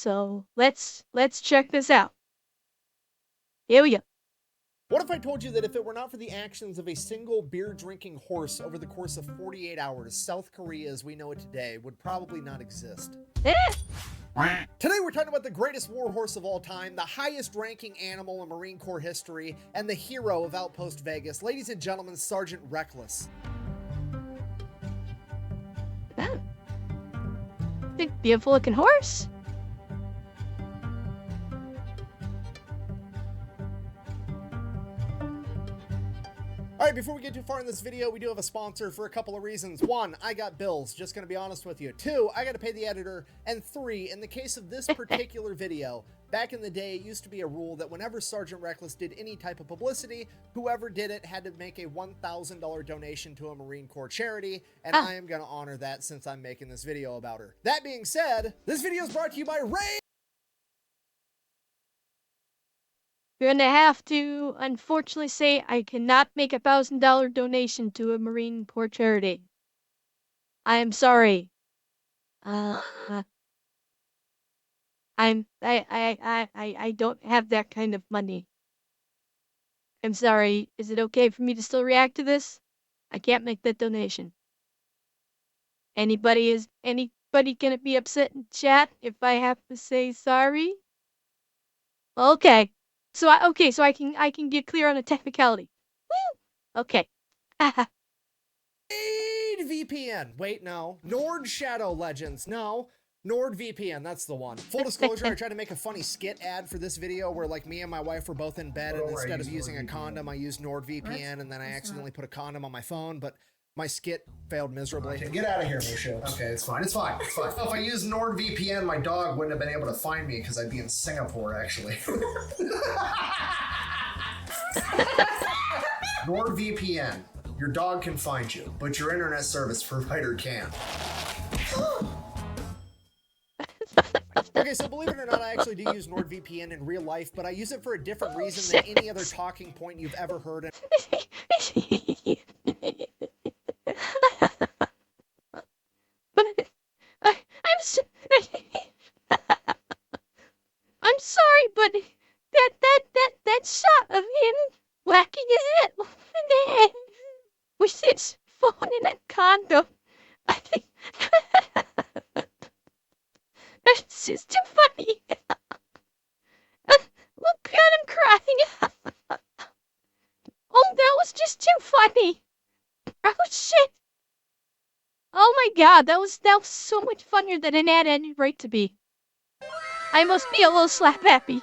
so let's check this out. Here we go. What if I told you that if it were not for the actions of a single beer-drinking horse over the course of 48 hours, South Korea as we know it today would probably not exist? Today we're talking about the greatest warhorse of all time, the highest ranking animal in Marine Corps history, and the hero of Outpost Vegas. Ladies and gentlemen, Sergeant Reckless. Big, beautiful looking horse. Alright, before we get too far in this video, we do have a sponsor for a couple of reasons. 1, I got bills, just gonna be honest with you. 2, I gotta pay the editor. And 3, in the case of this particular video, back in the day, it used to be a rule that whenever Sergeant Reckless did any type of publicity, whoever did it had to make a $1,000 donation to a Marine Corps charity, and I am gonna honor that since I'm making this video about her. That being said, this video is brought to you by Ray. You're gonna have to, unfortunately, say I cannot make a $1,000 donation to a Marine Corps charity. I am sorry. I don't have that kind of money. I'm sorry. Is it okay for me to still react to this? I can't make that donation. Anybody gonna be upset in chat if I have to say sorry? Okay. So I can get clear on a technicality. Woo! Okay. VPN. Wait, no. Nord Shadow Legends. No. NordVPN, that's the one. Full disclosure, I tried to make a funny skit ad for this video where like me and my wife were both in bed and instead of using a condom, I used NordVPN and then I accidentally put a condom on my phone, but my skit failed miserably. Okay, get out of here, Musho. Okay, it's fine. If I used NordVPN, my dog wouldn't have been able to find me because I'd be in Singapore, actually. NordVPN. Your dog can find you, but your internet service provider can't. Okay, so believe it or not, I actually do use NordVPN in real life, but I use it for a different reason than any other talking point you've ever heard. I'm sorry, but that shot of him whacking his head with his phone in a condom, I think that's just too funny. Look at him crying. Oh, that was just too funny. Oh shit. Oh my god, that was so much funnier than an ad had any right to be. I must be a little slap happy.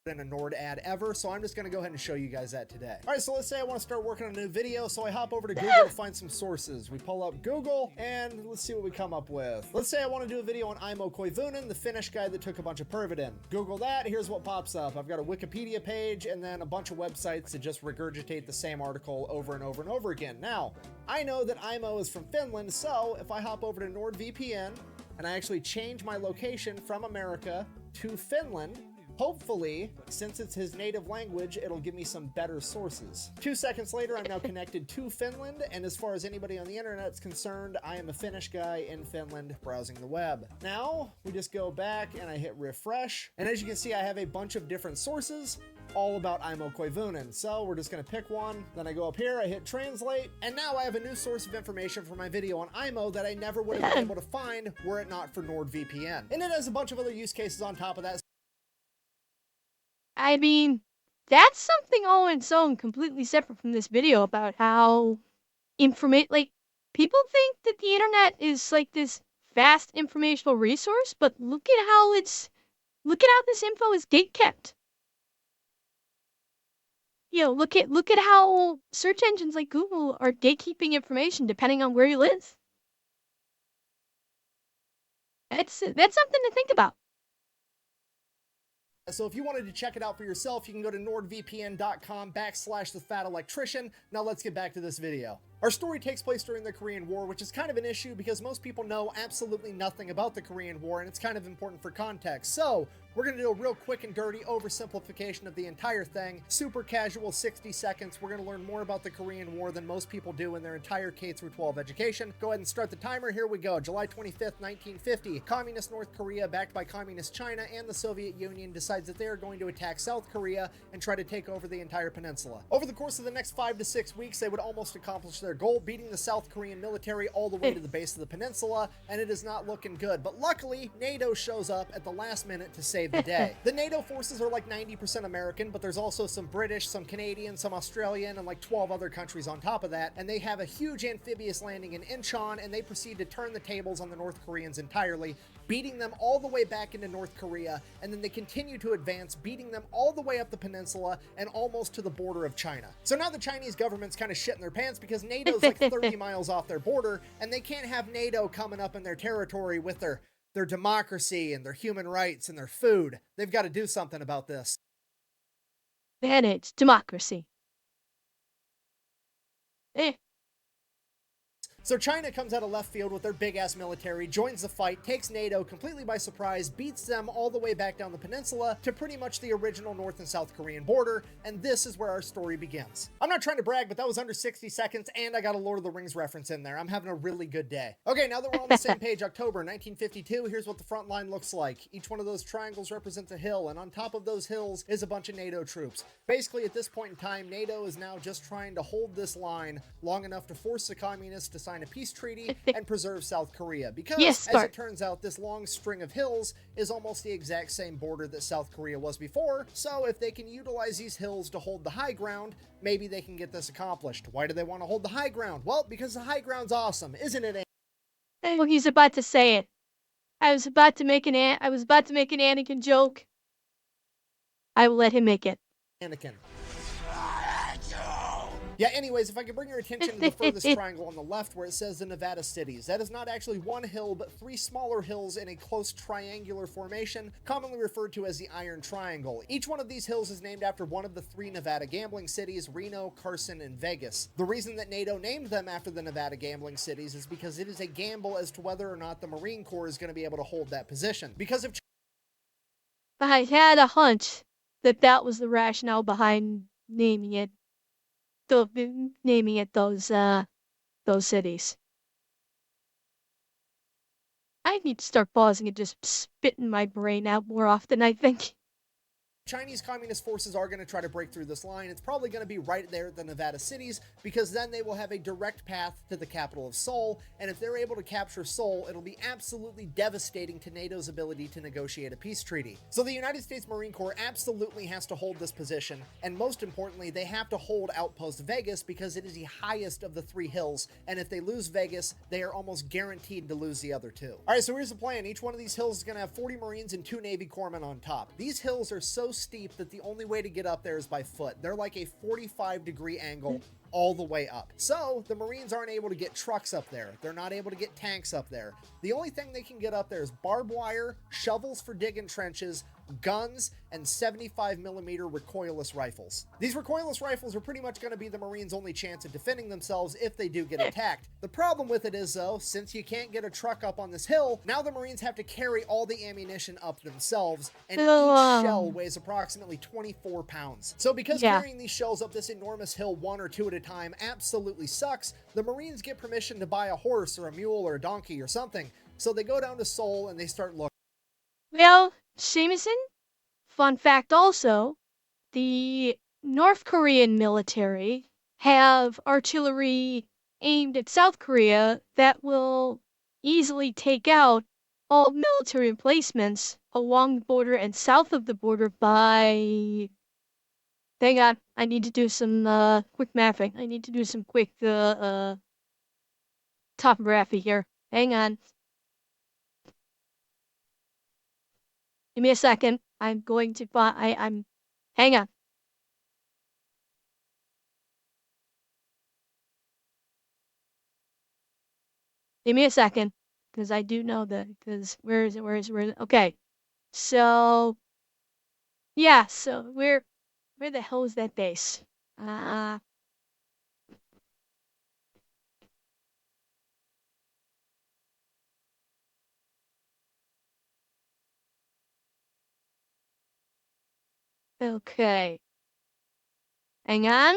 In a Nord ad ever, so I'm just gonna go ahead and show you guys that today. All right, so let's say I want to start working on a new video, so I hop over to Google to find some sources. We pull up Google, and let's see what we come up with. Let's say I want to do a video on Aimo Koivunen, the Finnish guy that took a bunch of Pervidin. Google that, here's what pops up. I've got a Wikipedia page, and then a bunch of websites that just regurgitate the same article over and over and over again. Now, I know that Aimo is from Finland, so if I hop over to NordVPN, and I actually change my location from America to Finland, hopefully, since it's his native language, it'll give me some better sources. 2 seconds later, I'm now connected to Finland, and as far as anybody on the internet's concerned, I am a Finnish guy in Finland browsing the web. Now, we just go back and I hit refresh, and as you can see, I have a bunch of different sources all about Aimo Koivunen. So we're just gonna pick one, then I go up here, I hit translate, and now I have a new source of information for my video on Aimo that I never would have been able to find were it not for NordVPN. And it has a bunch of other use cases on top of that. I mean, that's something all on its own, completely separate from this video about how people think that the internet is like this vast informational resource, but look at how this info is gatekept. You know, look at how search engines like Google are gatekeeping information depending on where you live. That's something to think about. So if you wanted to check it out for yourself, you can go to nordvpn.com/the Fat Electrician. Now let's get back to this video. Our story takes place during the Korean War, which is kind of an issue because most people know absolutely nothing about the Korean War, and it's kind of important for context. So We're going to do a real quick and dirty oversimplification of the entire thing. Super casual, 60 seconds. We're going to learn more about the Korean War than most people do in their entire K-12 education. Go ahead and start the timer. Here we go. July 25th, 1950. Communist North Korea, backed by Communist China and the Soviet Union, decides that they are going to attack South Korea and try to take over the entire peninsula. Over the course of the next 5 to 6 weeks, they would almost accomplish their goal, beating the South Korean military all the way to the base of the peninsula, and it is not looking good. But luckily, NATO shows up at the last minute to save the day. The NATO forces are like 90% American, but there's also some British, some Canadian, some Australian, and like 12 other countries on top of that, and they have a huge amphibious landing in Incheon, and they proceed to turn the tables on the North Koreans entirely, beating them all the way back into North Korea, and then they continue to advance, beating them all the way up the peninsula and almost to the border of China. So now the Chinese government's kind of shitting their pants because NATO's like 30 miles off their border, and they can't have NATO coming up in their territory with their democracy and their human rights and their food. They've got to do something about this. Manage democracy. So China comes out of left field with their big-ass military, joins the fight, takes NATO completely by surprise, beats them all the way back down the peninsula to pretty much the original North and South Korean border, and this is where our story begins. I'm not trying to brag, but that was under 60 seconds, and I got a Lord of the Rings reference in there. I'm having a really good day. Okay, now that we're on the same page, October 1952, here's what the front line looks like. Each one of those triangles represents a hill, and on top of those hills is a bunch of NATO troops. Basically, at this point in time, NATO is now just trying to hold this line long enough to force the communists to sign a peace treaty and preserve South Korea, because as it turns out, this long string of hills is almost the exact same border that South Korea was before, so if they can utilize these hills to hold the high ground, maybe they can get this accomplished. Why do they want to hold the high ground? Well, because the high ground's awesome, isn't it? Well, he's about to say it. I was about to make an Anakin joke. I will let him make it. Anakin. Yeah, anyways, if I could bring your attention to the furthest triangle on the left where it says the Nevada cities. That is not actually one hill, but 3 smaller hills in a close triangular formation, commonly referred to as the Iron Triangle. Each one of these hills is named after one of the 3 Nevada gambling cities, Reno, Carson, and Vegas. The reason that NATO named them after the Nevada gambling cities is because it is a gamble as to whether or not the Marine Corps is going to be able to hold that position. Because if I had a hunch that that was the rationale behind naming it those cities. I need to start pausing and just spitting my brain out more often, I think. Chinese Communist forces are going to try to break through this line, it's probably going to be right there at the Nevada cities, because then they will have a direct path to the capital of Seoul, and if they're able to capture Seoul, it'll be absolutely devastating to NATO's ability to negotiate a peace treaty. So the United States Marine Corps absolutely has to hold this position, and most importantly, they have to hold Outpost Vegas because it is the highest of the 3 hills, and if they lose Vegas, they are almost guaranteed to lose the other 2. Alright, so here's the plan. Each one of these hills is going to have 40 Marines and 2 Navy corpsmen on top. These hills are so steep that the only way to get up there is by foot. They're like a 45-degree angle all the way up. So the Marines aren't able to get trucks up there. They're not able to get tanks up there. The only thing they can get up there is barbed wire, shovels for digging trenches, guns, and 75mm recoilless rifles. These recoilless rifles are pretty much going to be the Marines' only chance of defending themselves if they do get attacked. The problem with it is, though, since you can't get a truck up on this hill, now the Marines have to carry all the ammunition up themselves, and each shell weighs approximately 24 pounds. So because carrying these shells up this enormous hill 1 or 2 at a time absolutely sucks, the Marines get permission to buy a horse or a mule or a donkey or something. So they go down to Seoul and they start looking. Well, Jameson, fun fact also, the North Korean military have artillery aimed at South Korea that will easily take out all military emplacements along the border and south of the border by... Hang on, I need to do some quick mapping. I need to do some quick topography here. Hang on. Give me a second. I'm going to find. Hang on. Give me a second, because I do know that. Because where is it? Okay. So yeah. So where the hell is that base? Okay. Hang on.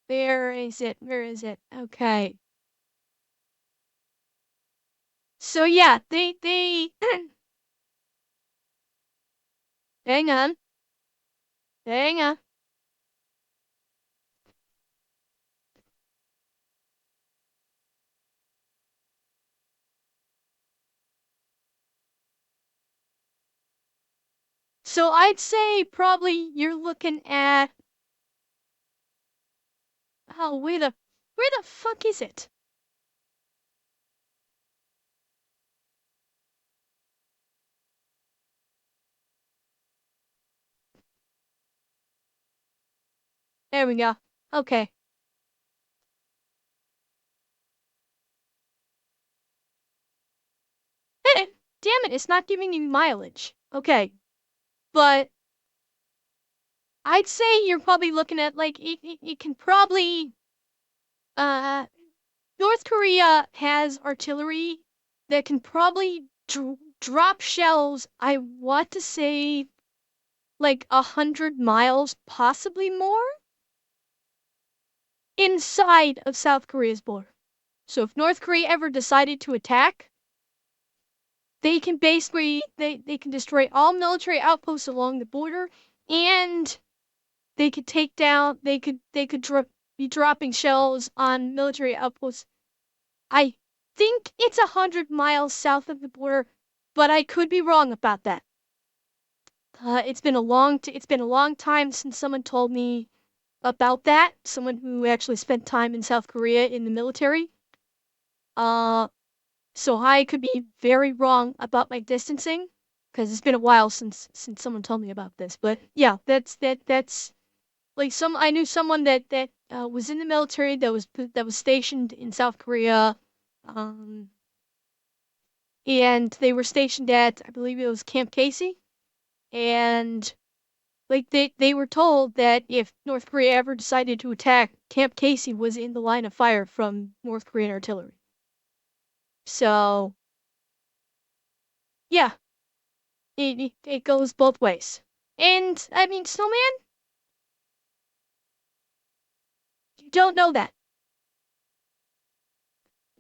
Where is it? Where is it? Okay. So yeah, they hang on. Hang on. So I'd say probably you're looking at oh where the fuck is it? There we go. Okay. Hey, damn it, it's not giving you mileage. Okay. But I'd say you're probably looking at like it can probably uh North Korea has artillery that can probably drop shells. I want to say like 100 miles, possibly more, inside of South Korea's border. So if North Korea ever decided to attack, they can basically they can destroy all military outposts along the border, and they could take down be dropping shells on military outposts. I think it's 100 miles south of the border, but I could be wrong about that. It's been a long time since someone told me about that. Someone who actually spent time in South Korea in the military. Uh, so I could be very wrong about my distancing, because it's been a while since someone told me about this. But yeah, that's like I knew someone that was in the military that was stationed in South Korea, um, and they were stationed at, I believe it was Camp Casey, and like they were told that if North Korea ever decided to attack, Camp Casey was in the line of fire from North Korean artillery. So yeah, it goes both ways. And I mean, Snowman, you don't know that.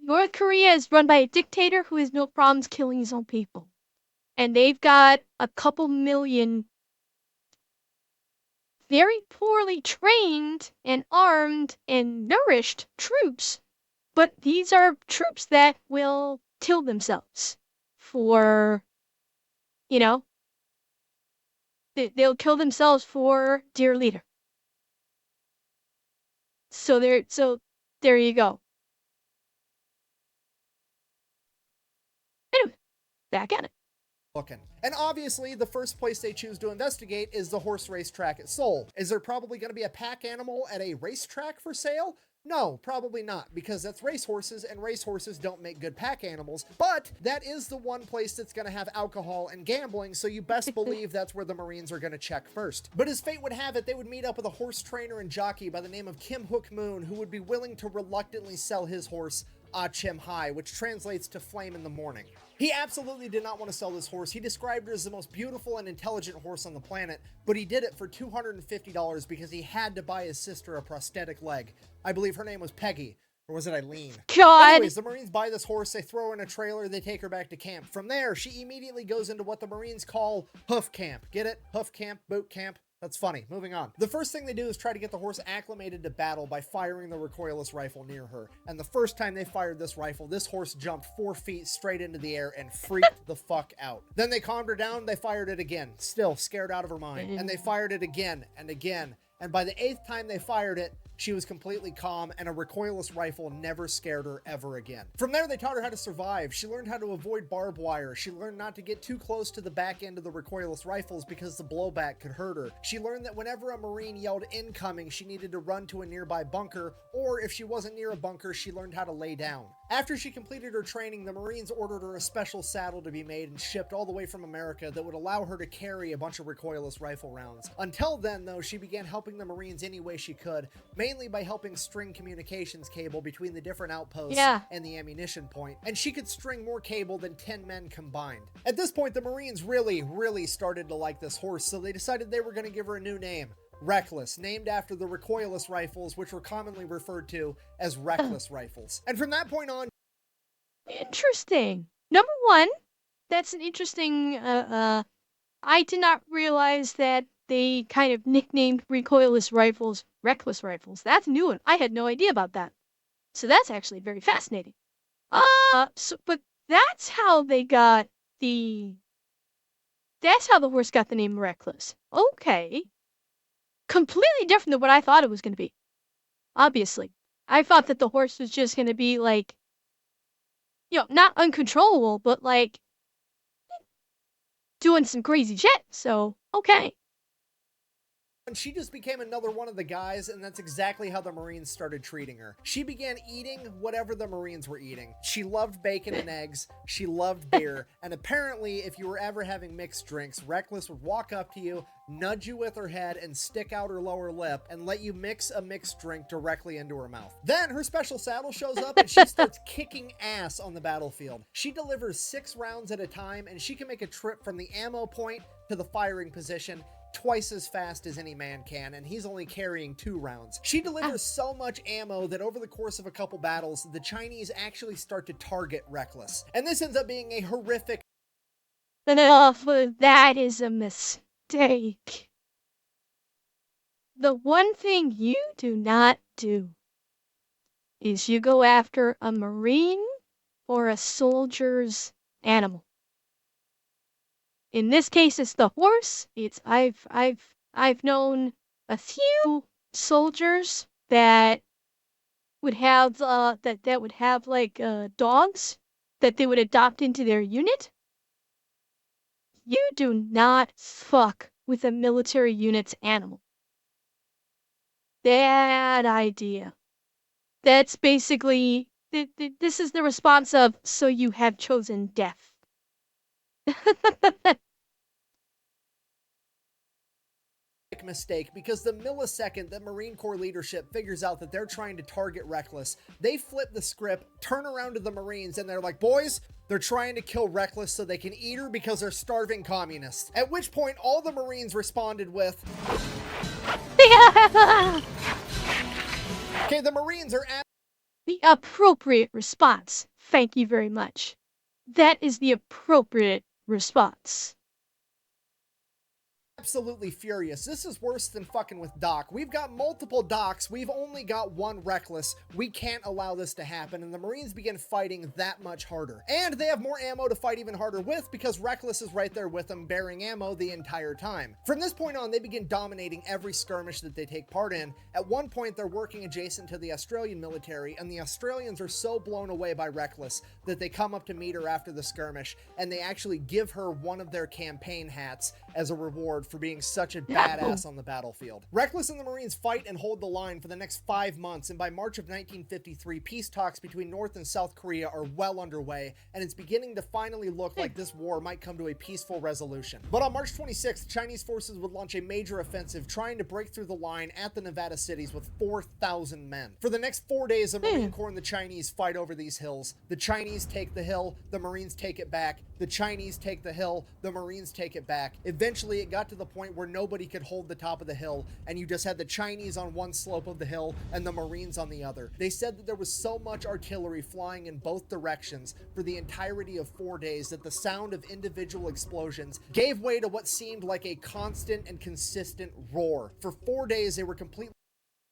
North Korea is run by a dictator who has no problems killing his own people. And they've got a couple million very poorly trained and armed and nourished troops. But these are troops that will kill themselves for, you know, they'll kill themselves for dear leader. So there you go. Anyway, back at it. Looking. And obviously, the first place they choose to investigate is the horse racetrack at Seoul. Is there probably going to be a pack animal at a racetrack for sale? No, probably not, because that's racehorses, and racehorses don't make good pack animals. But that is the one place that's going to have alcohol and gambling, so you best believe that's where the Marines are going to check first. But as fate would have it, they would meet up with a horse trainer and jockey by the name of Kim Hook Moon, who would be willing to reluctantly sell his horse, Ah Chim Hai, which translates to flame in the morning. He absolutely did not want to sell this horse. He described it as the most beautiful and intelligent horse on the planet, but he did it for $250 because he had to buy his sister a prosthetic leg. I believe her name was Peggy. Or was it Eileen? God. Anyways, the Marines buy this horse, they throw her in a trailer, they take her back to camp. From there, she immediately goes into what the Marines call hoof camp. Get it? Hoof camp, boot camp. That's funny. Moving on. The first thing they do is try to get the horse acclimated to battle by firing the recoilless rifle near her. And the first time they fired this rifle, this horse jumped 4 feet straight into the air and freaked the fuck out. Then they calmed her down, they fired it again, still scared out of her mind. And they fired it again and again. And by the 8th time they fired it, she was completely calm, and a recoilless rifle never scared her ever again. From there, they taught her how to survive. She learned how to avoid barbed wire. She learned not to get too close to the back end of the recoilless rifles because the blowback could hurt her. She learned that whenever a Marine yelled incoming, she needed to run to a nearby bunker, or if she wasn't near a bunker, she learned how to lay down. After she completed her training, the Marines ordered her a special saddle to be made and shipped all the way from America that would allow her to carry a bunch of recoilless rifle rounds. Until then, though, she began helping the Marines any way she could, mainly by helping string communications cable between the different outposts Yeah. and the ammunition point, and she could string more cable than 10 men combined. At this point, the Marines really started to like this horse, so they decided they were going to give her a new name. Reckless, named after the recoilless rifles, which were commonly referred to as reckless rifles. And from that point on... Interesting. Number one, that's an interesting, I did not realize that they kind of nicknamed recoilless rifles reckless rifles. That's a new one. I had no idea about that. So that's actually very fascinating. But that's how that's how the horse got the name Reckless. Okay. Completely different than what I thought it was going to be. Obviously. I thought that the horse was just going to be like, not uncontrollable, but like doing some crazy shit. So, okay. And she just became another one of the guys, and that's exactly how the Marines started treating her. She began eating whatever the Marines were eating. She loved bacon and eggs, she loved beer, and apparently if you were ever having mixed drinks, Reckless would walk up to you, nudge you with her head, and stick out her lower lip, and let you mix a mixed drink directly into her mouth. Then her special saddle shows up, and she starts kicking ass on the battlefield. She delivers 6 rounds at a time, and she can make a trip from the ammo point to the firing position twice as fast as any man can, and he's only carrying 2 rounds. She delivers so much ammo that over the course of a couple battles, the Chinese actually start to target Reckless. And this ends up being a horrific... That is a mistake. The one thing you do not do is you go after a Marine or a soldier's animal. In this case, it's the horse. I've known a few soldiers that would have that would have like dogs that they would adopt into their unit. You do not fuck with a military unit's animal. Bad idea. That's basically this is the response of so you have chosen death. mistake, because the millisecond that Marine Corps leadership figures out that they're trying to target Reckless, they flip the script, turn around to the Marines, and they're like, boys, they're trying to kill Reckless so they can eat her because they're starving communists. At which point all the Marines responded with... Okay, the Marines are at... The appropriate response. Thank you very much. That is the appropriate response. Absolutely furious. This is worse than fucking with Doc. We've got multiple Docs. We've only got one Reckless. We can't allow this to happen. And the Marines begin fighting that much harder. And they have more ammo to fight even harder with because Reckless is right there with them bearing ammo the entire time. From this point on, they begin dominating every skirmish that they take part in. At one point, they're working adjacent to the Australian military, and the Australians are so blown away by Reckless that they come up to meet her after the skirmish, and they actually give her one of their campaign hats as a reward for being such a badass on the battlefield. Reckless and the Marines fight and hold the line for the next 5 months, and by March of 1953, peace talks between North and South Korea are well underway, and it's beginning to finally look like this war might come to a peaceful resolution. But on March 26th, Chinese forces would launch a major offensive trying to break through the line at the Nevada cities with 4,000 men. For the next 4 days, the Marine Corps and the Chinese fight over these hills. The Chinese take the hill, the Marines take it back. The Chinese take the hill, the Marines take it back. Eventually, it got to the point where nobody could hold the top of the hill, and you just had the Chinese on one slope of the hill and the Marines on the other. They said that there was so much artillery flying in both directions for the entirety of 4 days that the sound of individual explosions gave way to what seemed like a constant and consistent roar. For 4 days, they were completely...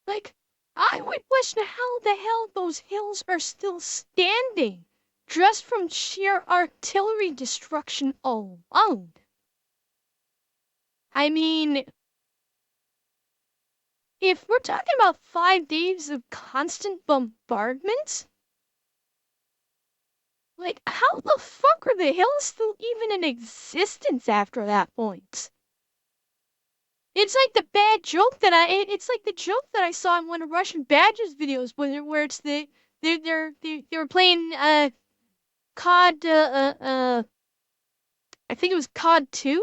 Like, I would question how the hell those hills are still standing, just from sheer artillery destruction alone. I mean, if we're talking about 5 days of constant bombardment, like, how the fuck are the hills still even in existence after that point? It's like the bad joke that it's like the joke that I saw in one of Russian Badger's videos where it's they were playing COD I think it was COD 2,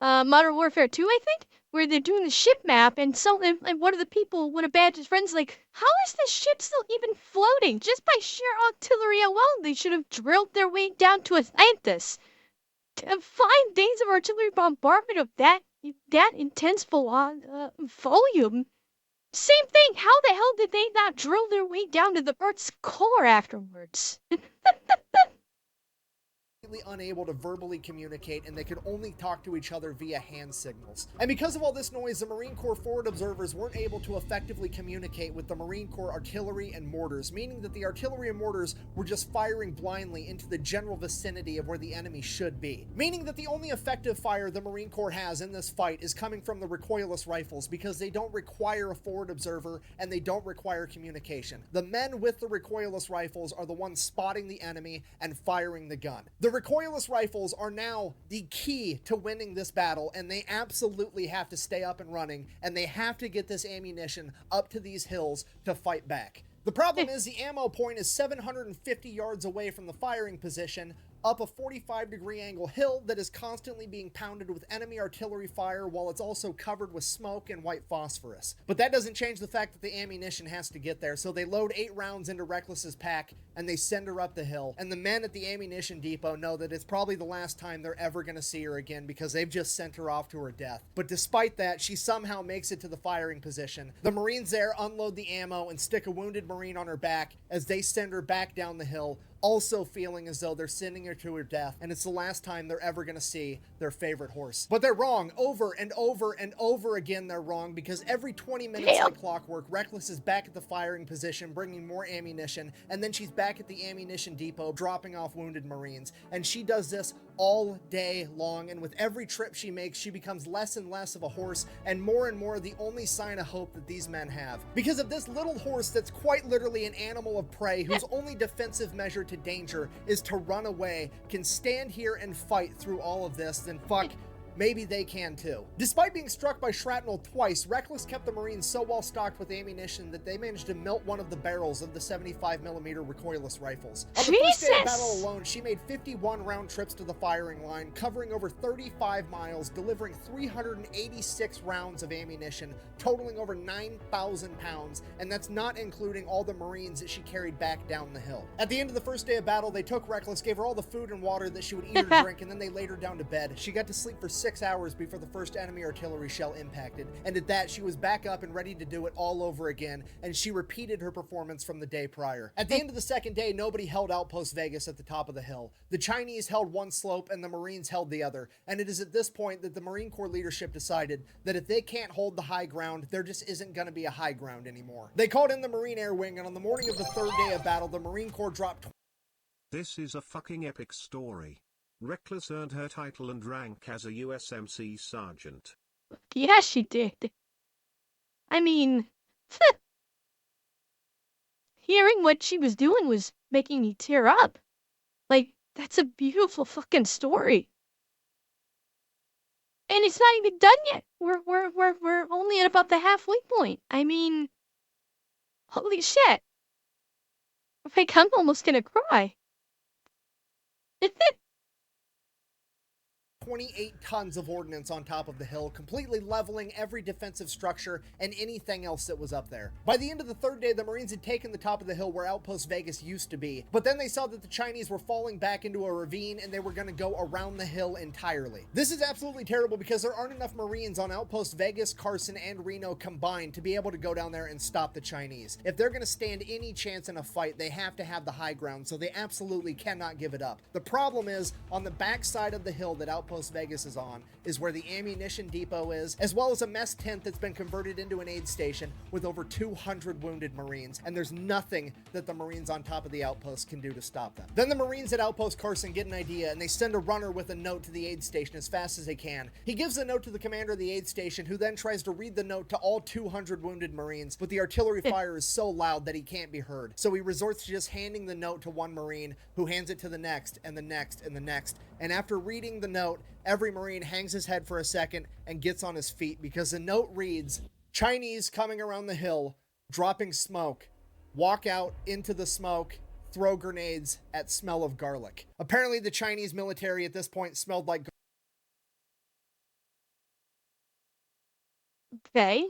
Modern Warfare 2, I think, where they're doing the ship map, and one of the people, one of Badge's friends, like, how is this ship still even floating? Just by sheer artillery alone, they should have drilled their way down to Atlantis. 5 days of artillery bombardment of that intense volume. Same thing. How the hell did they not drill their way down to the Earth's core afterwards? Unable to verbally communicate, and they could only talk to each other via hand signals. And because of all this noise, the Marine Corps forward observers weren't able to effectively communicate with the Marine Corps artillery and mortars, meaning that the artillery and mortars were just firing blindly into the general vicinity of where the enemy should be. Meaning that the only effective fire the Marine Corps has in this fight is coming from the recoilless rifles, because they don't require a forward observer and they don't require communication. The men with the recoilless rifles are the ones spotting the enemy and firing the gun. The recoilless rifles are now the key to winning this battle, and they absolutely have to stay up and running, and they have to get this ammunition up to these hills to fight back. The problem is the ammo point is 750 yards away from the firing position, up a 45-degree angle hill that is constantly being pounded with enemy artillery fire, while it's also covered with smoke and white phosphorus. But that doesn't change the fact that the ammunition has to get there, so they load 8 rounds into Reckless's pack and they send her up the hill, and the men at the ammunition depot know that it's probably the last time they're ever going to see her again, because they've just sent her off to her death. But despite that, she somehow makes it to the firing position. The Marines there unload the ammo and stick a wounded Marine on her back as they send her back down the hill, also feeling as though they're sending her to her death, and it's the last time they're ever going to see their favorite horse. But they're wrong. Over and over and over again, they're wrong, because every 20 minutes like clockwork, Reckless is back at the firing position, bringing more ammunition, and then she's back at the ammunition depot, dropping off wounded Marines. And she does this all day long, and with every trip she makes, she becomes less and less of a horse, and more the only sign of hope that these men have. Because of this little horse that's quite literally an animal of prey, whose only defensive measure to danger is to run away, can stand here and fight through all of this, then fuck, maybe they can too. Despite being struck by shrapnel twice, Reckless kept the Marines so well stocked with ammunition that they managed to melt one of the barrels of the 75mm recoilless rifles. On the first day of battle alone, she made 51 round trips to the firing line, covering over 35 miles, delivering 386 rounds of ammunition, totaling over 9,000 pounds, and that's not including all the Marines that she carried back down the hill. At the end of the first day of battle, they took Reckless, gave her all the food and water that she would eat or drink, and then they laid her down to bed. She got to sleep for 6 hours before the first enemy artillery shell impacted, and at that, she was back up and ready to do it all over again, and she repeated her performance from the day prior. At the end of the second day, nobody held Outpost Vegas at the top of the hill. The Chinese held one slope and the Marines held the other, and it is at this point that the Marine Corps leadership decided that if they can't hold the high ground, there just isn't going to be a high ground anymore. They called in the Marine Air Wing, and on the morning of the third day of battle, the Marine Corps dropped. This is a fucking epic story. Reckless earned her title and rank as a USMC sergeant. Yeah, she did. I mean, hearing what she was doing was making me tear up. Like, that's a beautiful fucking story. And it's not even done yet. We're only at about the halfway point. I mean, holy shit. Like, I'm almost gonna cry. 28 tons of ordnance on top of the hill, completely leveling every defensive structure and anything else that was up there. By the end of the third day, the Marines had taken the top of the hill where Outpost Vegas used to be, but then they saw that the Chinese were falling back into a ravine and they were going to go around the hill entirely. This is absolutely terrible because there aren't enough Marines on Outpost Vegas, Carson, and Reno combined to be able to go down there and stop the Chinese. If they're going to stand any chance in a fight, they have to have the high ground, so they absolutely cannot give it up. The problem is, on the backside of the hill that Outpost Vegas is on is where the ammunition depot is, as well as a mess tent that's been converted into an aid station with over 200 wounded Marines, and there's nothing that the Marines on top of the outpost can do to stop them. Then the Marines at Outpost Carson get an idea, and they send a runner with a note to the aid station as fast as they can. He gives the note to the commander of the aid station, who then tries to read the note to all 200 wounded Marines, but the artillery fire is so loud that he can't be heard. So he resorts to just handing the note to one Marine, who hands it to the next, and the next, and the next. And after reading the note, every Marine hangs his head for a second and gets on his feet, because the note reads, "Chinese coming around the hill, dropping smoke. Walk out into the smoke, throw grenades at smell of garlic." Apparently the Chinese military at this point smelled like Okay.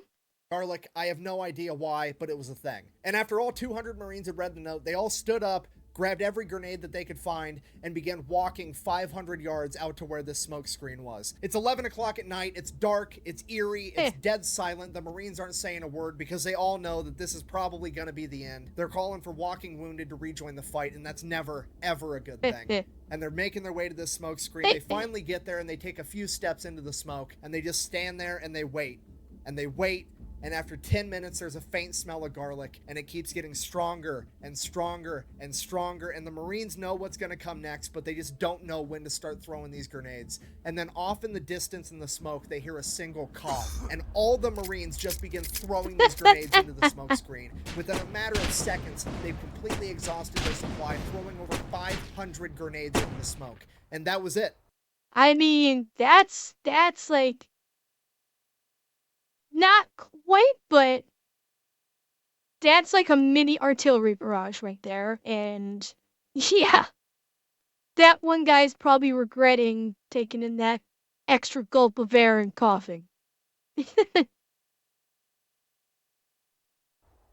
Garlic, I have no idea why, but it was a thing. And after all 200 Marines had read the note, they all stood up, grabbed every grenade that they could find, and began walking 500 yards out to where this smoke screen was. It's 11 o'clock at night, it's dark, it's eerie, it's dead silent. The Marines aren't saying a word because they all know that this is probably going to be the end. They're calling for walking wounded to rejoin the fight, and that's never, ever a good thing. And they're making their way to this smoke screen. They finally get there, and they take a few steps into the smoke, and they just stand there and they wait. And they wait. And after 10 minutes, there's a faint smell of garlic, and it keeps getting stronger and stronger and stronger. And the Marines know what's going to come next, but they just don't know when to start throwing these grenades. And then off in the distance in the smoke, they hear a single cough. And all the Marines just begin throwing these grenades into the smoke screen. Within a matter of seconds, they've completely exhausted their supply, throwing over 500 grenades into the smoke. And that was it. I mean, that's like not quite, but that's like a mini artillery barrage right there. And yeah, that one guy's probably regretting taking in that extra gulp of air and coughing.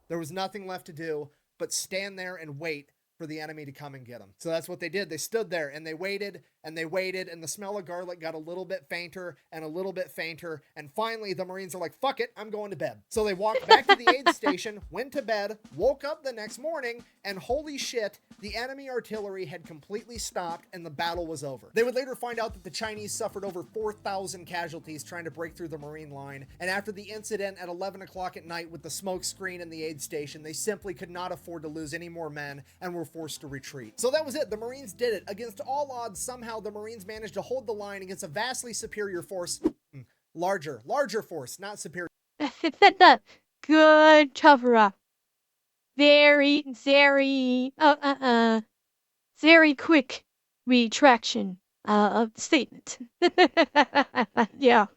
There was nothing left to do but stand there and wait for the enemy to come and get them. So that's what they did. They stood there and they waited and they waited, and the smell of garlic got a little bit fainter and a little bit fainter. And finally, the Marines are like, fuck it, I'm going to bed. So they walked back to the aid station, went to bed, woke up the next morning, and holy shit, the enemy artillery had completely stopped and the battle was over. They would later find out that the Chinese suffered over 4,000 casualties trying to break through the Marine line. And after the incident at 11 o'clock at night with the smoke screen and the aid station, they simply could not afford to lose any more men and were forced to retreat. So that was it. The Marines did it. Against all odds, somehow the Marines managed to hold the line against a vastly superior force. Larger force, not superior. Good cover-up. Very quick retraction of the statement. Yeah.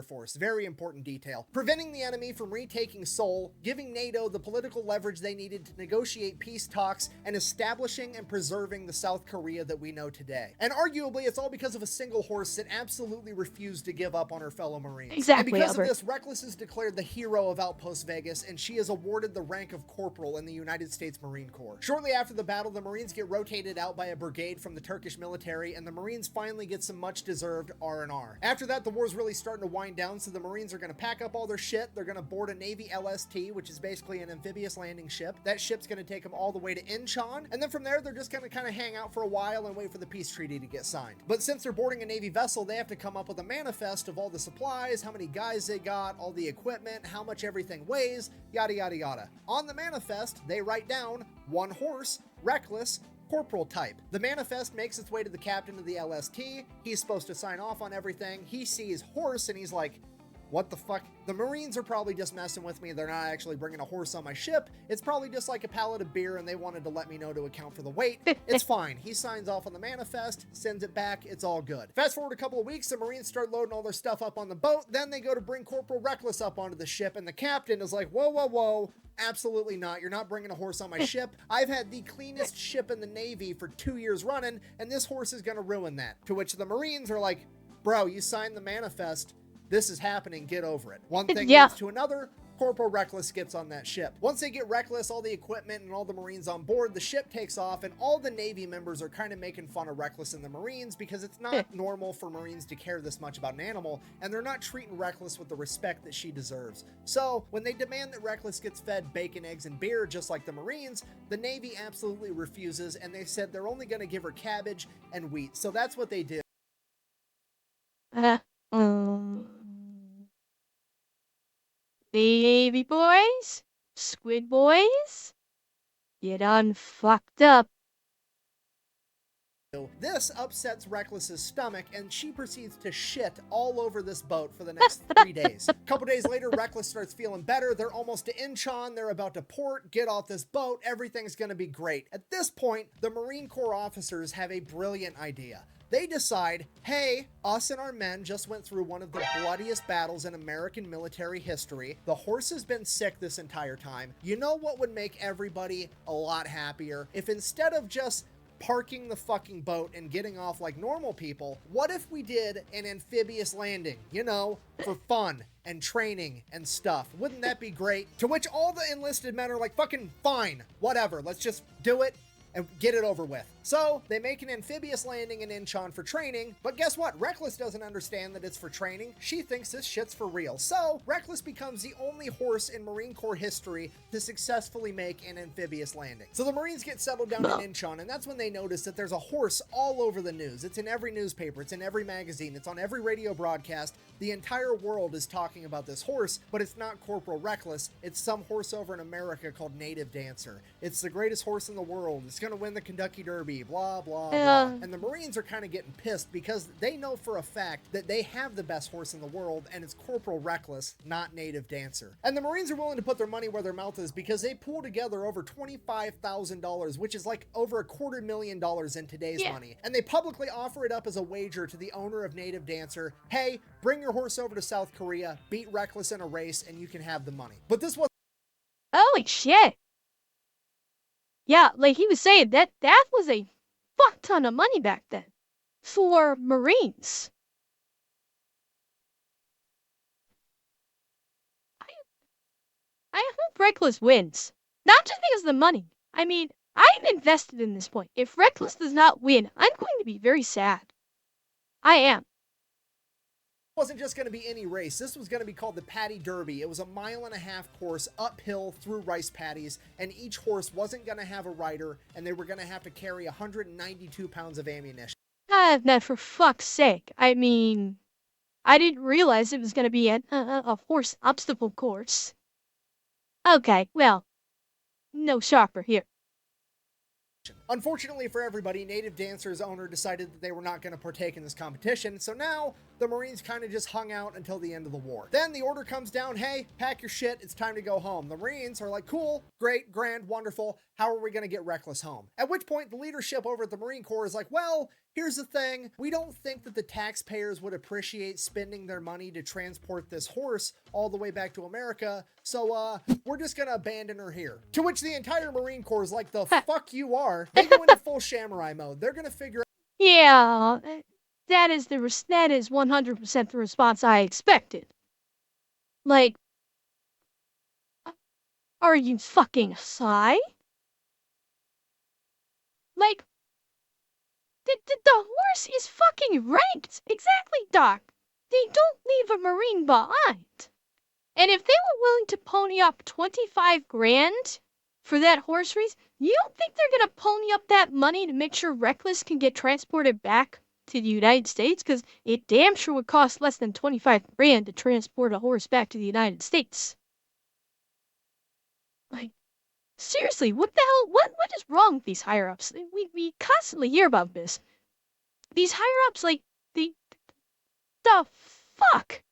Force. Very important detail. Preventing the enemy from retaking Seoul, giving NATO the political leverage they needed to negotiate peace talks, and establishing and preserving the South Korea that we know today. And arguably, it's all because of a single horse that absolutely refused to give up on her fellow Marines. Exactly, And because Albert. of this, Reckless is declared the hero of Outpost Vegas, and she is awarded the rank of corporal in the United States Marine Corps. Shortly after the battle, the Marines get rotated out by a brigade from the Turkish military, and the Marines finally get some much-deserved R&R. After that, the war's really starting to wind down, so the Marines are going to pack up all their shit. They're going to board a Navy LST, which is basically an amphibious landing ship. That ship's going to take them all the way to Incheon, and then from there, they're just going to kind of hang out for a while and wait for the peace treaty to get signed. But since they're boarding a Navy vessel, they have to come up with a manifest of all the supplies, how many guys they got, all the equipment, how much everything weighs, yada yada yada. On the manifest, they write down 1 horse, Reckless, corporal type. The manifest makes its way to the captain of the LST. He's supposed to sign off on everything. He sees horse and he's like, what the fuck? The Marines are probably just messing with me. They're not actually bringing a horse on my ship. It's probably just like a pallet of beer and they wanted to let me know to account for the weight. It's fine. He signs off on the manifest, sends it back. It's all good. Fast forward a couple of weeks, the Marines start loading all their stuff up on the boat. Then they go to bring Corporal Reckless up onto the ship and the captain is like, whoa, whoa, whoa. Absolutely not. You're not bringing a horse on my ship. I've had the cleanest ship in the Navy for 2 years running, and this horse is going to ruin that. To which the Marines are like, bro, you signed the manifest. This is happening. Get over it. One thing leads to another. Corporal Reckless gets on that ship. Once they get Reckless, all the equipment and all the Marines on board, the ship takes off, and all the Navy members are kind of making fun of Reckless and the Marines because it's not normal for Marines to care this much about an animal, and they're not treating Reckless with the respect that she deserves. So, when they demand that Reckless gets fed bacon, eggs, and beer just like the Marines, the Navy absolutely refuses, and they said they're only going to give her cabbage and wheat. So that's what they do. Navy boys, squid boys, you done fucked up. This upsets Reckless's stomach, and she proceeds to shit all over this boat for the next 3 days. A couple days later, Reckless starts feeling better. They're almost to Incheon. They're about to port, get off this boat. Everything's going to be great. At this point, the Marine Corps officers have a brilliant idea. They decide, hey, us and our men just went through one of the bloodiest battles in American military history. The horse has been sick this entire time. You know what would make everybody a lot happier? If instead of just parking the fucking boat and getting off like normal people, what if we did an amphibious landing, you know, for fun and training and stuff? Wouldn't that be great? To which all the enlisted men are like, fucking fine, whatever, let's just do it and get it over with. So they make an amphibious landing in Incheon for training, but guess what? Reckless doesn't understand that it's for training. She thinks this shit's for real. So Reckless becomes the only horse in Marine Corps history to successfully make an amphibious landing. So the Marines get settled down in Incheon, and that's when they notice that there's a horse all over the news. It's in every newspaper, it's in every magazine, it's on every radio broadcast. The entire world is talking about this horse, but it's not Corporal Reckless. It's some horse over in America called Native Dancer. It's the greatest horse in the world. It's gonna win the Kentucky Derby, blah, blah, blah. And the Marines are kind of getting pissed because they know for a fact that they have the best horse in the world, and it's Corporal Reckless, not Native Dancer. And the Marines are willing to put their money where their mouth is because they pull together over $25,000, which is like over $250,000 in today's money. And they publicly offer it up as a wager to the owner of Native Dancer. Hey, bring your horse over to South Korea, beat Reckless in a race, and you can have the money. But this was Holy shit. Yeah, like he was saying, that was a fuck ton of money back then for Marines. I hope Reckless wins. Not just because of the money. I mean, I'm invested in this point. If Reckless does not win, I'm going to be very sad. I am. wasn't just going to be any race. This was going to be called the Paddy Derby. It was a 1.5 mile course uphill through rice paddies, and each horse wasn't going to have a rider, and they were going to have to carry 192 pounds of ammunition. Now, for fuck's sake. I mean, I didn't realize it was going to be a horse obstacle course. Okay, well, no sharper here. Unfortunately for everybody, Native Dancer's owner decided that they were not going to partake in this competition, so now the Marines kind of just hung out until the end of the war. Then the order comes down, hey, pack your shit, it's time to go home. The Marines are like, cool, great, grand, wonderful, how are we going to get Reckless home? At which point the leadership over at the Marine Corps is like, well, here's the thing, we don't think that the taxpayers would appreciate spending their money to transport this horse all the way back to America, so we're just going to abandon her here. To which the entire Marine Corps is like, the fuck you are. They go into full samurai mode. They're going to figure out. Yeah, that is 100% the response I expected. Like, are you fucking high? Like, the horse is fucking ranked. Exactly, Doc. They don't leave a Marine behind. And if they were willing to pony up 25 grand for that horse race, you don't think they're gonna pony up that money to make sure Reckless can get transported back to the United States? Because it damn sure would cost less than 25 grand to transport a horse back to the United States. Like, seriously, what the hell? What is wrong with these higher-ups? We constantly hear about this. These higher-ups, like, the fuck?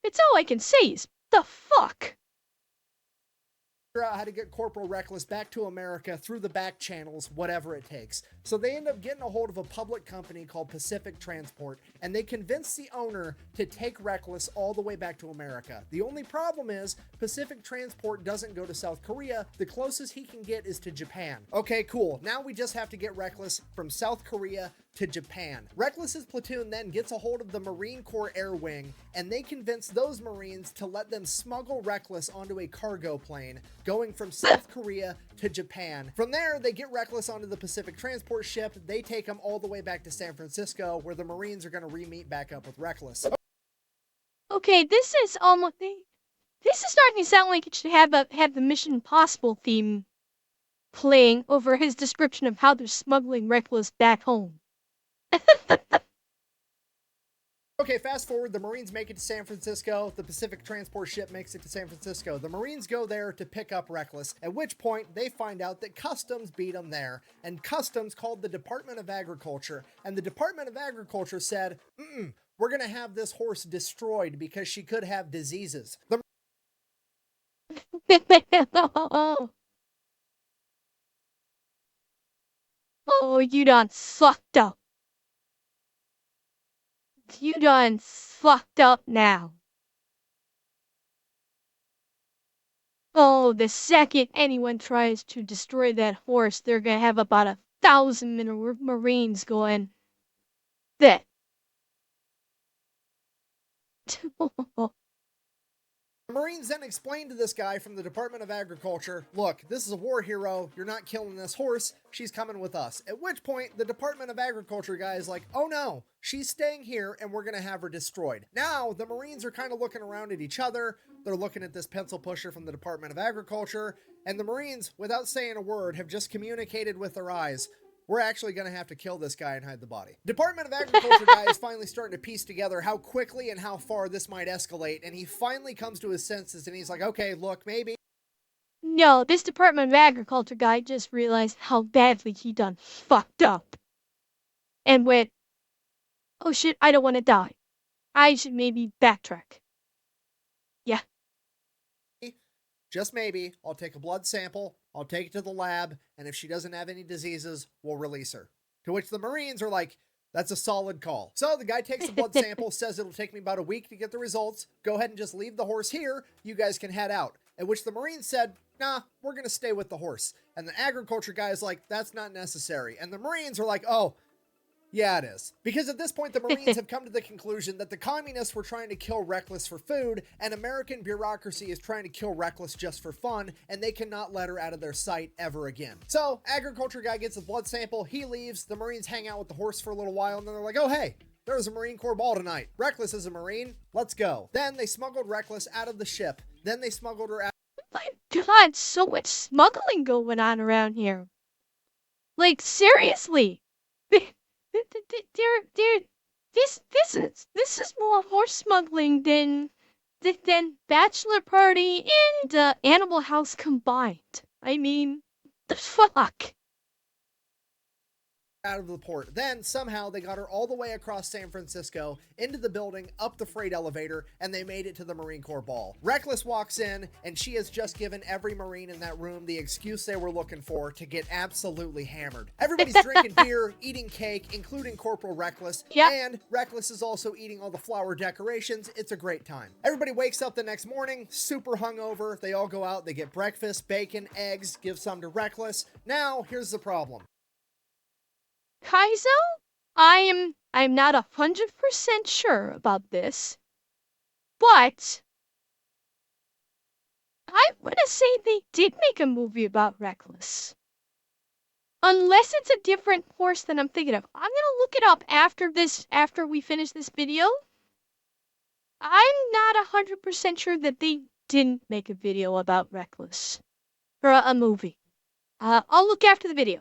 It's all I can say is, the fuck? Out how to get Corporal Reckless back to America through the back channels, whatever it takes. So they end up getting a hold of a public company called Pacific Transport, and they convince the owner to take Reckless all the way back to America. The only problem is Pacific Transport doesn't go to South Korea. The closest he can get is to Japan. Okay, cool. Now we just have to get Reckless from South Korea to Japan. Reckless's platoon then gets a hold of the Marine Corps Air Wing, and they convince those Marines to let them smuggle Reckless onto a cargo plane going from South Korea to Japan. From there, they get Reckless onto the Pacific Transport ship. They take him all the way back to San Francisco, where the Marines are going to re-meet back up with Reckless. Okay, this is almost... This is starting to sound like it should have the Mission Impossible theme playing over his description of how they're smuggling Reckless back home. Okay, fast forward, the Marines make it to San Francisco, the Pacific Transport ship makes it to San Francisco. The Marines go there to pick up Reckless, at which point they find out that Customs beat them there, and Customs called the Department of Agriculture, and the Department of Agriculture said, we're gonna have this horse destroyed because she could have diseases. Oh, you done fucked up. You done fucked up now. Oh, the second anyone tries to destroy that horse, they're gonna have about 1,000 Marines going, that. The Marines then explained to this guy from the Department of Agriculture, look, this is a war hero, you're not killing this horse, she's coming with us. At which point, the Department of Agriculture guy is like, oh no, she's staying here and we're gonna have her destroyed. Now, the Marines are kind of looking around at each other, they're looking at this pencil pusher from the Department of Agriculture, and the Marines, without saying a word, have just communicated with their eyes, we're actually going to have to kill this guy and hide the body. Department of Agriculture guy is finally starting to piece together how quickly and how far this might escalate, and he finally comes to his senses and he's like, okay, look, maybe. No, this Department of Agriculture guy just realized how badly he done fucked up. And went, oh shit, I don't want to die. I should maybe backtrack. Yeah. Just maybe, I'll take a blood sample, I'll take it to the lab, and if she doesn't have any diseases, we'll release her. To which the Marines are like, that's a solid call. So the guy takes a blood sample, says it'll take me about a week to get the results. Go ahead and just leave the horse here. You guys can head out. At which the Marines said, nah, we're going to stay with the horse. And the agriculture guy is like, that's not necessary. And the Marines are like, oh, yeah, it is. Because at this point, the Marines have come to the conclusion that the communists were trying to kill Reckless for food, and American bureaucracy is trying to kill Reckless just for fun, and they cannot let her out of their sight ever again. So, agriculture guy gets a blood sample, he leaves, the Marines hang out with the horse for a little while, and then they're like, oh hey, there was a Marine Corps ball tonight. Reckless is a Marine, let's go. Then they smuggled Reckless out of the ship. Then they smuggled her out. My God, so much smuggling going on around here. Like, seriously. This is more horse smuggling than bachelor party and Animal House combined. I mean, the fuck. Out of the port. Then somehow they got her all the way across San Francisco, into the building, up the freight elevator, and they made it to the Marine Corps ball. Reckless walks in, and she has just given every Marine in that room the excuse they were looking for to get absolutely hammered. Everybody's drinking beer, eating cake, including Corporal Reckless, and Reckless is also eating all the flower decorations. It's a great time. Everybody wakes up the next morning, super hungover. They all go out, they get breakfast, bacon, eggs, give some to Reckless. Now, here's the problem. Kaizo, I'm not 100% sure about this, but I want to say they did make a movie about Reckless. Unless it's a different horse than I'm thinking of. I'm gonna look it up after we finish this video. I'm not 100% sure that they didn't make a video about Reckless. Or a movie. I'll look after the video.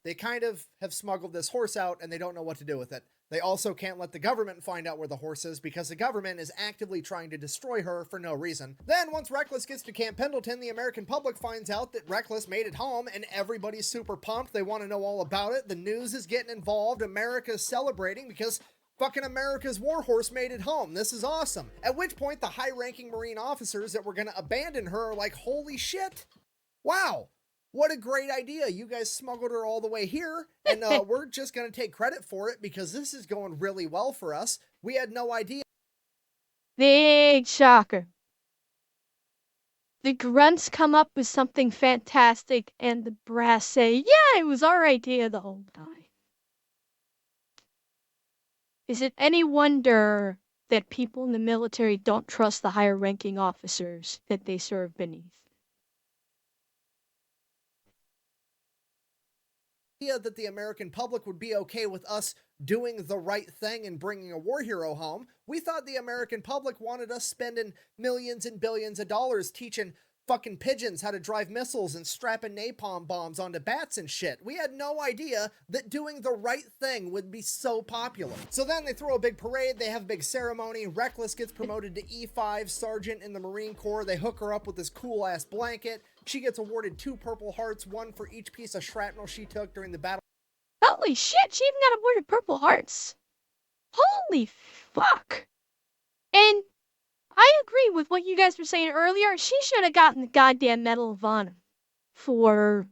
They kind of have smuggled this horse out and they don't know what to do with it. They also can't let the government find out where the horse is because the government is actively trying to destroy her for no reason. Then once Reckless gets to Camp Pendleton, the American public finds out that Reckless made it home and everybody's super pumped. They want to know all about it. The news is getting involved. America's celebrating because fucking America's warhorse made it home. This is awesome. At which point the high-ranking Marine officers that were going to abandon her are like, holy shit. Wow. What a great idea. You guys smuggled her all the way here, and we're just going to take credit for it because this is going really well for us. We had no idea. Big shocker. The grunts come up with something fantastic, and the brass say, yeah, it was our idea the whole time. Is it any wonder that people in the military don't trust the higher-ranking officers that they serve beneath? That the American public would be okay with us doing the right thing and bringing a war hero home. We thought the American public wanted us spending millions and billions of dollars teaching fucking pigeons how to drive missiles and strapping napalm bombs onto bats and shit. We had no idea that doing the right thing would be so popular. So then they throw a big parade, they have a big ceremony, Reckless gets promoted to E5 sergeant in the Marine Corps, they hook her up with this cool ass blanket, she gets awarded 2 Purple Hearts, 1 for each piece of shrapnel she took during the battle. Holy shit, she even got awarded Purple Hearts. Holy fuck. And I agree with what you guys were saying earlier. She should have gotten the goddamn Medal of Honor for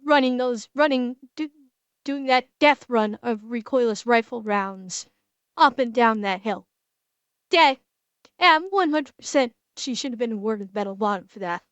doing that death run of recoilless rifle rounds up and down that hill. Yeah, 100% she should have been awarded the Medal of Honor for that.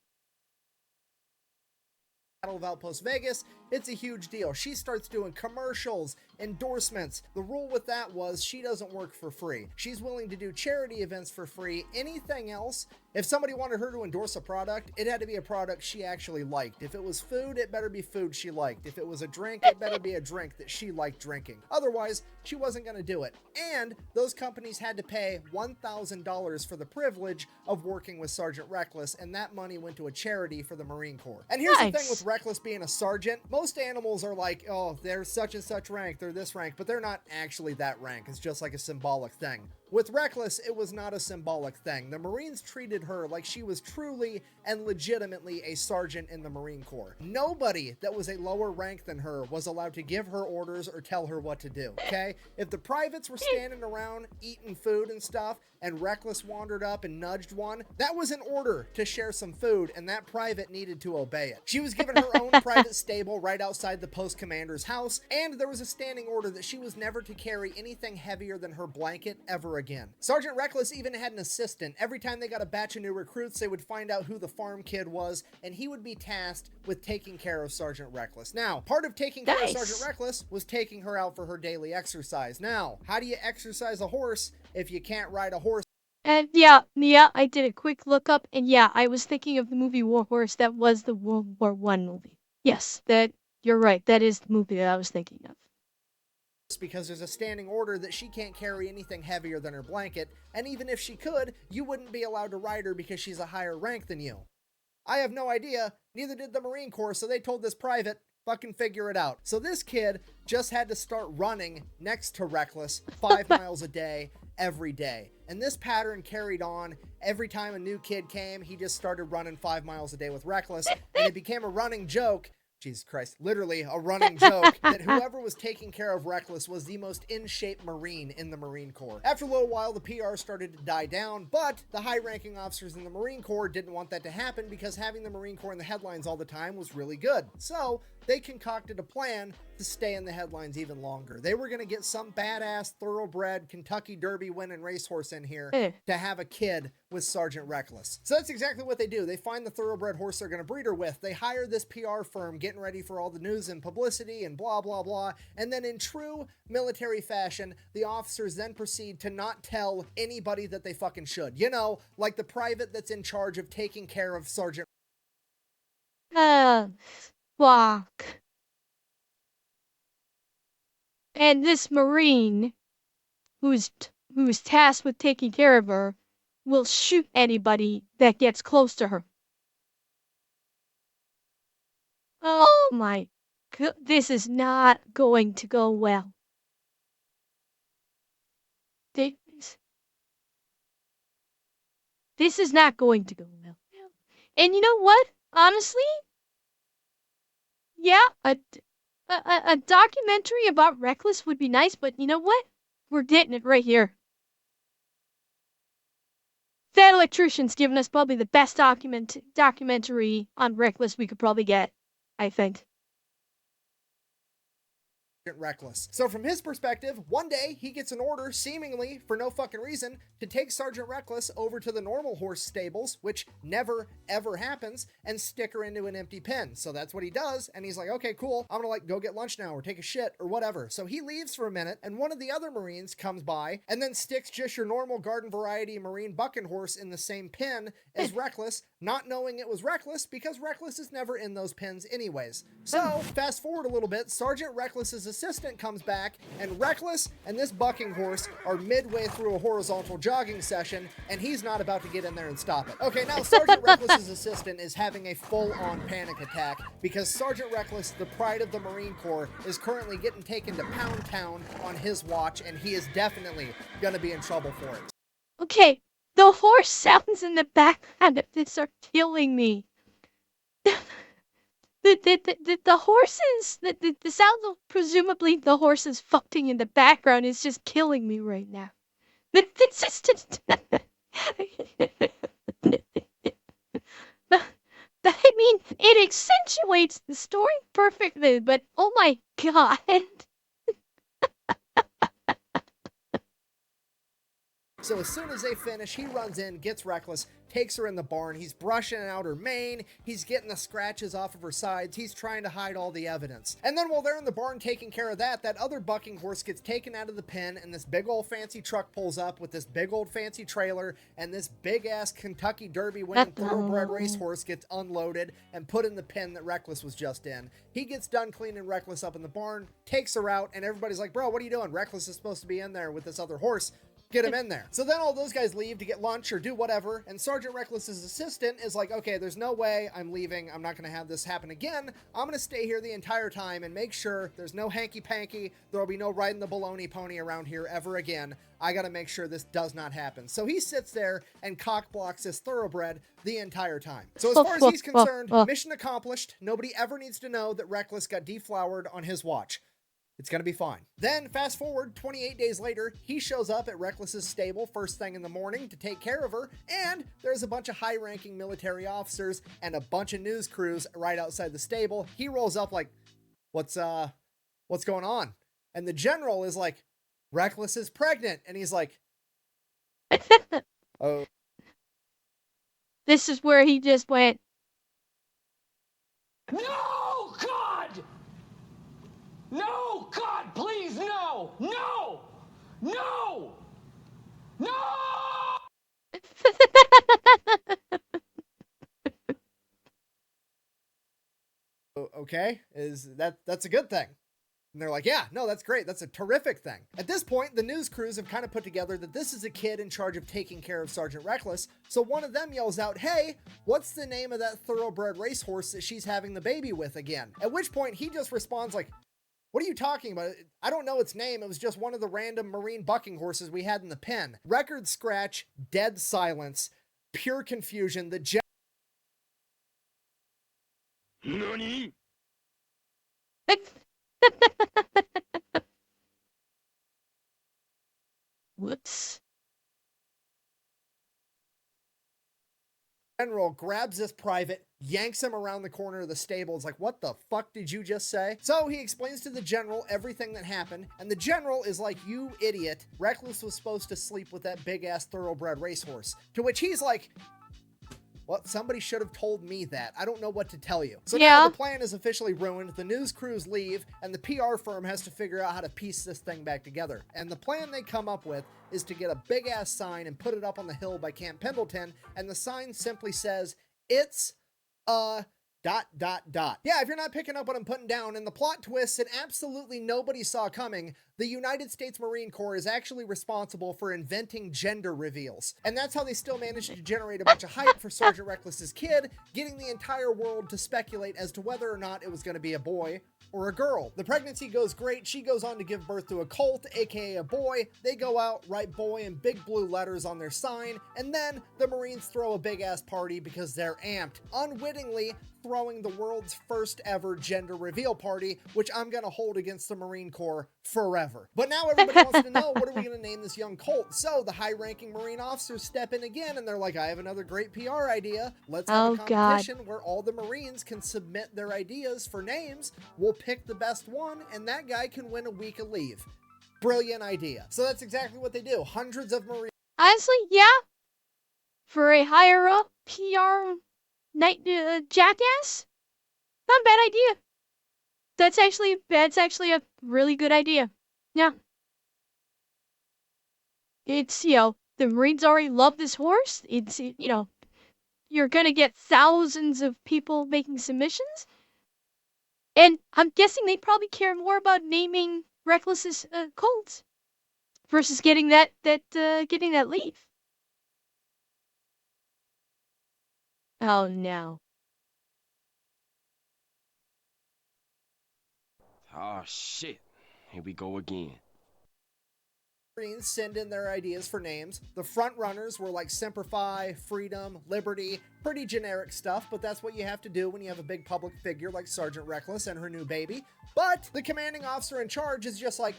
Battle of Outpost Vegas, it's a huge deal. She starts doing commercials, endorsements. The rule with that was she doesn't work for free. She's willing to do charity events for free. Anything else, if somebody wanted her to endorse a product, it had to be a product she actually liked. If it was food, it better be food she liked. If it was a drink, it better be a drink that she liked drinking. Otherwise, she wasn't going to do it. And those companies had to pay $1,000 for the privilege of working with Sergeant Reckless, and that money went to a charity for the Marine Corps. And here's the thing with Reckless being a sergeant. Most animals are like, oh, they're such and such rank, they're this rank, but they're not actually that rank. It's just like a symbolic thing. With Reckless, it was not a symbolic thing. The Marines treated her like she was truly and legitimately a sergeant in the Marine Corps. Nobody that was a lower rank than her was allowed to give her orders or tell her what to do, okay? If the privates were standing around eating food and stuff, and Reckless wandered up and nudged one, that was an order to share some food, and that private needed to obey it. She was given her own private stable right outside the post commander's house, and there was a standing order that she was never to carry anything heavier than her blanket ever again. Sergeant Reckless even had an assistant. Every time they got a batch of new recruits, they would find out who the farm kid was, and he would be tasked with taking care of Sergeant Reckless. Now, part of taking care of Sergeant Reckless was taking her out for her daily exercise. Now, how do you exercise a horse if you can't ride a horse? And yeah, I did a quick look up, and yeah, I was thinking of the movie War Horse. That was the World War I movie. Yes, you're right. That is the movie that I was thinking of. Because there's a standing order that she can't carry anything heavier than her blanket, and even if she could, you wouldn't be allowed to ride her because she's a higher rank than you. I have no idea, neither did the Marine Corps, so they told this private, fucking figure it out. So this kid just had to start running next to Reckless 5 miles a day, every day. And this pattern carried on. Every time a new kid came, he just started running 5 miles a day with Reckless, and it became a running joke. Jesus Christ, literally a running joke that whoever was taking care of Reckless was the most in-shape Marine in the Marine Corps. After a little while, the PR started to die down, but the high-ranking officers in the Marine Corps didn't want that to happen because having the Marine Corps in the headlines all the time was really good. So they concocted a plan to stay in the headlines even longer. They were going to get some badass, thoroughbred, Kentucky Derby winning racehorse in here to have a kid with Sergeant Reckless. So that's exactly what they do. They find the thoroughbred horse they're going to breed her with. They hire this PR firm getting ready for all the news and publicity and blah, blah, blah. And then in true military fashion, the officers then proceed to not tell anybody that they fucking should. You know, like the private that's in charge of taking care of Sergeant. Fuck. And this Marine, who's tasked with taking care of her, will shoot anybody that gets close to her. Oh my god, this is not going to go well. This is not going to go well. And you know what? Honestly, yeah, a documentary about Reckless would be nice, but you know what? We're getting it right here. Fat Electrician's given us probably the best documentary on Reckless we could probably get, I think. Reckless. So from his perspective, one day he gets an order, seemingly for no fucking reason, to take Sergeant Reckless over to the normal horse stables, which never ever happens, and stick her into an empty pen. So that's what he does, and he's like, okay, cool, I'm gonna go get lunch now or take a shit or whatever. So he leaves for a minute, and one of the other Marines comes by and then sticks just your normal garden variety Marine bucking horse in the same pen as Reckless, not knowing it was Reckless because Reckless is never in those pens anyways. So fast forward a little bit, Sergeant Reckless's assistant comes back, and Reckless and this bucking horse are midway through a horizontal jogging session, and he's not about to get in there and stop it. Okay, now Sergeant Reckless's assistant is having a full-on panic attack because Sergeant Reckless, the pride of the Marine Corps, is currently getting taken to Pound Town on his watch, and he is definitely gonna be in trouble for it. Okay, the horse sounds in the background of this are killing me. The horses, the sound of presumably the horses fucking in the background is just killing me right now. It's just, I mean, it accentuates the story perfectly, but oh my god. So as soon as they finish, he runs in, gets Reckless, takes her in the barn. He's brushing out her mane. He's getting the scratches off of her sides. He's trying to hide all the evidence. And then while they're in the barn taking care of that, that other bucking horse gets taken out of the pen, and this big old fancy truck pulls up with this big old fancy trailer, and this big ass Kentucky Derby winning thoroughbred racehorse gets unloaded and put in the pen that Reckless was just in. He gets done cleaning Reckless up in the barn, takes her out, and everybody's like, bro, what are you doing? Reckless is supposed to be in there with this other horse. Get him in there. So then all those guys leave to get lunch or do whatever, and Sergeant Reckless's assistant is like, okay, there's no way I'm leaving. I'm not going to have this happen again. I'm going to stay here the entire time and make sure there's no hanky-panky. There'll be no riding the baloney pony around here ever again. I got to make sure this does not happen. So he sits there and cock blocks this thoroughbred the entire time. So as far as he's concerned, mission accomplished. Nobody ever needs to know that Reckless got deflowered on his watch. It's going to be fine. Then, fast forward 28 days later, he shows up at Reckless's stable first thing in the morning to take care of her, and there's a bunch of high-ranking military officers and a bunch of news crews right outside the stable. He rolls up like, what's going on? And the general is like, Reckless is pregnant. And he's like, oh. This is where he just went, No, God! No, God, please, no! No! No! No! Okay, that's a good thing. And they're like, yeah, no, that's great. That's a terrific thing. At this point, the news crews have kind of put together that this is a kid in charge of taking care of Sergeant Reckless. So one of them yells out, hey, what's the name of that thoroughbred racehorse that she's having the baby with again? At which point he just responds like, what are you talking about? I don't know its name. It was just one of the random marine bucking horses we had in the pen. Record scratch, dead silence, pure confusion. The NANI? whoops. general grabs this private, yanks him around the corner of the stable. It's like, what the fuck did you just say? So he explains to the general everything that happened, and the general is like, you idiot. Reckless was supposed to sleep with that big ass thoroughbred racehorse. To which he's like, well, somebody should have told me that. I don't know what to tell you. So now the plan is officially ruined. The news crews leave, and the PR firm has to figure out how to piece this thing back together. And the plan they come up with is to get a big ass sign and put it up on the hill by Camp Pendleton, and the sign simply says, it's a ... Yeah, if you're not picking up what I'm putting down, and the plot twists that absolutely nobody saw coming, the United States Marine Corps is actually responsible for inventing gender reveals. And that's how they still managed to generate a bunch of hype for Sergeant Reckless's kid, getting the entire world to speculate as to whether or not it was going to be a boy or a girl. The pregnancy goes great. She goes on to give birth to a colt, aka a boy. They go out, write boy in big blue letters on their sign, and then the Marines throw a big ass party because they're amped, unwittingly throwing the world's first ever gender reveal party, which I'm gonna hold against the Marine Corps forever. But now everybody wants to know, what are we gonna name this young colt? So the high-ranking Marine officers step in again, and they're like, I have another great PR idea. Let's have a competition where all the Marines can submit their ideas for names. We'll pick the best one, and that guy can win a week of leave. Brilliant idea. So that's exactly what they do. Hundreds of Marines. Honestly, yeah. For a higher up PR jackass, not a bad idea. That's actually a really good idea. Yeah. It's, the Marines already love this horse. It's, you're gonna get thousands of people making submissions. And I'm guessing they probably care more about naming Reckless's colts versus getting that leave. Oh no. Oh shit. Here we go again. Marines send in their ideas for names. The front runners were like Semper Fi, Freedom, Liberty, pretty generic stuff, but that's what you have to do when you have a big public figure like Sergeant Reckless and her new baby. But the commanding officer in charge is just like,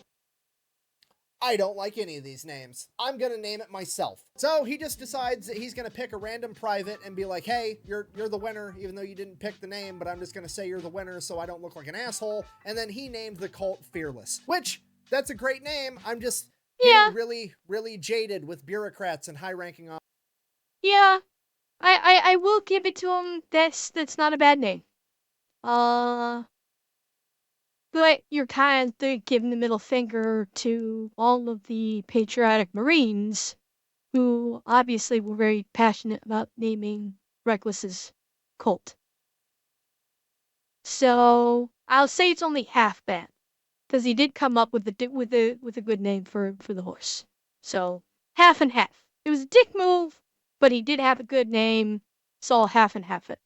I don't like any of these names. I'm gonna name it myself. So he just decides that he's gonna pick a random private and be like, hey, you're the winner, even though you didn't pick the name, but I'm just gonna say you're the winner so I don't look like an asshole. And then he named the colt Fearless, which, that's a great name. Yeah, Getting really, really jaded with bureaucrats and high-ranking officers. yeah. I will give it to him. That's not a bad name. But you're kind of giving the middle finger to all of the patriotic Marines who obviously were very passionate about naming Reckless's cult. So I'll say it's only half bad because he did come up with a good name for the horse. So half and half. It was a dick move, but he did have a good name. So I'll half and half it.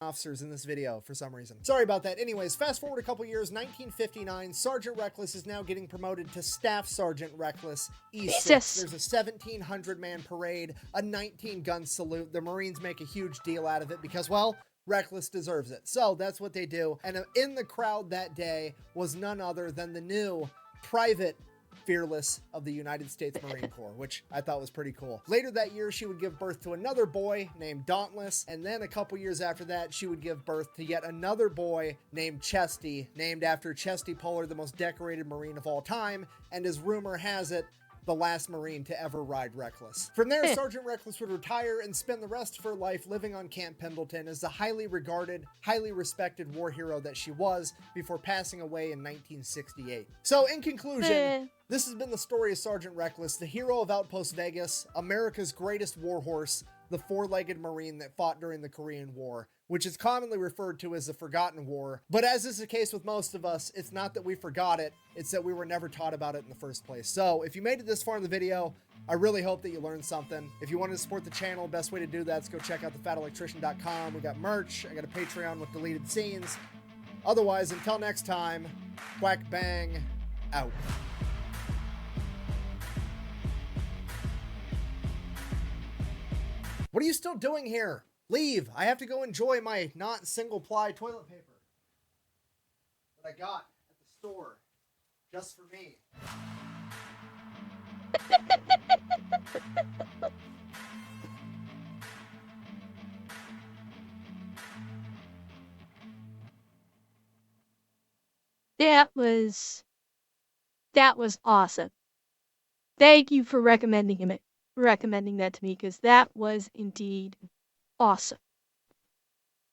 Officers in this video for some reason. Sorry about that. Anyways, fast forward a couple years, 1959, Sergeant Reckless is now getting promoted to Staff Sergeant Reckless E6. Jesus. There's a 1,700-man parade, a 19-gun salute. The Marines make a huge deal out of it because, well, Reckless deserves it. So that's what they do. And in the crowd that day was none other than the new Private Fearless of the United States Marine Corps, which I thought was pretty cool. Later that year, she would give birth to another boy named Dauntless, and then a couple years after that, she would give birth to yet another boy named Chesty, named after Chesty Puller, the most decorated Marine of all time, and as rumor has it, the last Marine to ever ride Reckless. From there, Sergeant Reckless would retire and spend the rest of her life living on Camp Pendleton as the highly regarded, highly respected war hero that she was before passing away in 1968. So in conclusion, this has been the story of Sergeant Reckless, the hero of Outpost Vegas, America's greatest warhorse, the four-legged Marine that fought during the Korean War, which is commonly referred to as the Forgotten War. But as is the case with most of us, it's not that we forgot it, it's that we were never taught about it in the first place. So if you made it this far in the video, I really hope that you learned something. If you wanted to support the channel, best way to do that is go check out thefatelectrician.com. We got merch, I got a Patreon with deleted scenes. Otherwise, until next time, quack bang, out. What are you still doing here? Leave. I have to go enjoy my not single-ply toilet paper that I got at the store just for me. That was awesome. Thank you for recommending that to me because that was indeed awesome.